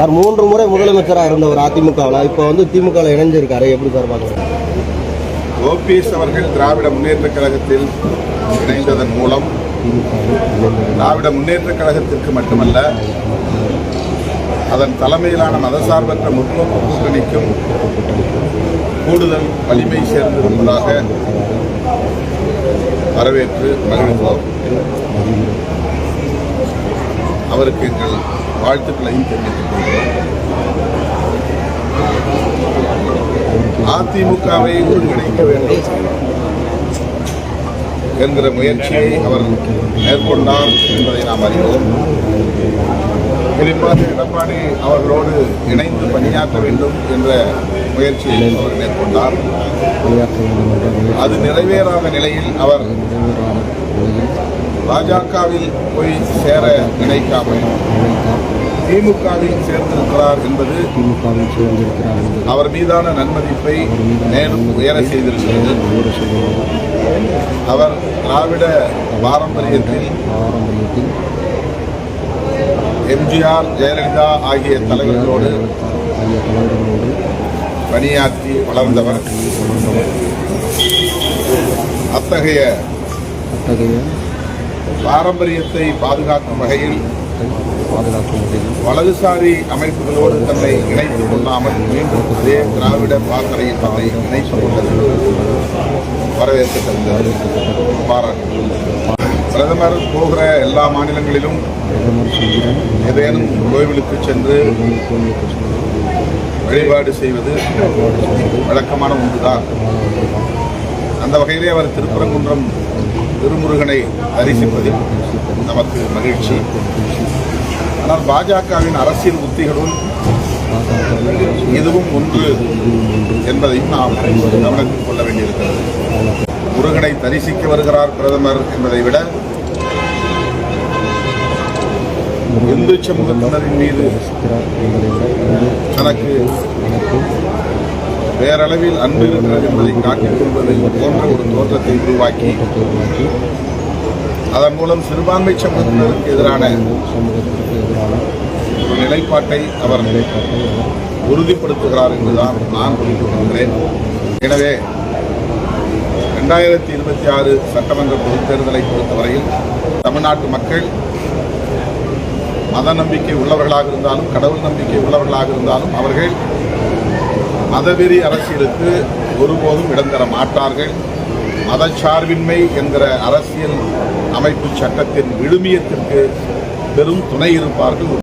Sir 3 முறை முதலமைச்சராக இருந்தவர் அதிமுகவில், இப்போ வந்து திமுகவில் இணைஞ்சிருக்காரு, எப்படி சார் பார்க்குறீங்க? ஓபிஎஸ் அவர்கள் திராவிட முன்னேற்ற கழகத்தில் இணைந்ததன் மூலம் திராவிட முன்னேற்ற கழகத்திற்கு மட்டுமல்ல, அதன் தலைமையிலான மதசார்பற்ற முற்போக்கு கூட்டணிக்கும் கூடுதல் வலிமை சேர்ந்திருப்பதாக வரவேற்று மகிழ்ந்தோம். அவருக்கு எங்கள் வாழ்த்துக்களையும் தெரிவித்துக் கொள்கிறோம். அதிமுகவை ஒருங்கிணைக்க வேண்டும் என்கிற முயற்சியை அவர் மேற்கொண்டார் என்பதை நாம் அறிவோம். குறிப்பாக எடப்பாடி அவர்களோடு இணைந்து பணியாற்ற வேண்டும் என்ற முயற்சியை அவர் மேற்கொண்டார். அது நிறைவேறாத நிலையில் அவர் பாஜகவில் போய் சேர நினைக்காமல் திமுகவில் சேர்ந்திருக்கிறார் என்பது அவர் மீதான நன்மதிப்பை மேலும் உயர செய்திருக்கிறது. அவர் திராவிட பாரம்பரியத்தில் எம்ஜிஆர், ஜெயலலிதா ஆகிய தலைவர்களோடு பணியாற்றி வளர்ந்தவர். அத்தகைய பாரம்பரியத்தை பாதுகாக்கும் வகையில் வலதுசாரி அமைப்புகளோடு தன்னை இணைத்துக் கொள்ளாமல் மீண்டும் அதே திராவிட பாசறையில் தன்னை இணைத்துக் கொண்டது வரவேற்கத்தக்கது, பாராட்டு. பிரதமர் போகிற எல்லா மாநிலங்களிலும் ஏதேனும் கோவிலுக்கு சென்று வழிபாடு செய்வது வழக்கமான ஒன்றுதான். அந்த வகையிலே அவர் திருப்பரங்குன்றம் திருமுருகனை தரிசிப்பதில் நமக்கு மகிழ்ச்சி. ஆனால் பாஜகவின் அரசியல் உத்திகளும் இதுவும் ஒன்று என்பதையும் நாம் கவனத்தில் கொள்ள வேண்டியிருக்கிறது. முருகனை தரிசிக்க வருகிறார் பிரதமர் என்பதை விட இந்து சமூகத்தினரின் மீது தனக்கு வேறளவில் அன்பு இருக்கிறது என்பதை காட்டிக் கொள்வதை போன்ற ஒரு தோற்றத்தை உருவாக்கி அதன் மூலம் சிறுபான்மை சமூகத்தினருக்கு எதிரான ஒரு நிலைப்பாட்டை அவர் உறுதிப்படுத்துகிறார் என்றுதான் நான் புரிந்து கொள்கிறேன். எனவே 2026 சட்டமன்ற பொதுத் தேர்தலை பொறுத்தவரையில் தமிழ்நாட்டு மக்கள் மத நம்பிக்கை உள்ளவர்களாக இருந்தாலும், கடவுள் நம்பிக்கை உள்ளவர்களாக இருந்தாலும், அவர்கள் மதவெறி அரசியலுக்கு ஒருபோதும் இடம் தர மாட்டார்கள். மதச்சார்பின்மை என்கிற அரசியல் அமைப்பு சட்டத்தின் விழுமியத்திற்கு பெரும் துணை இருப்பார்கள்.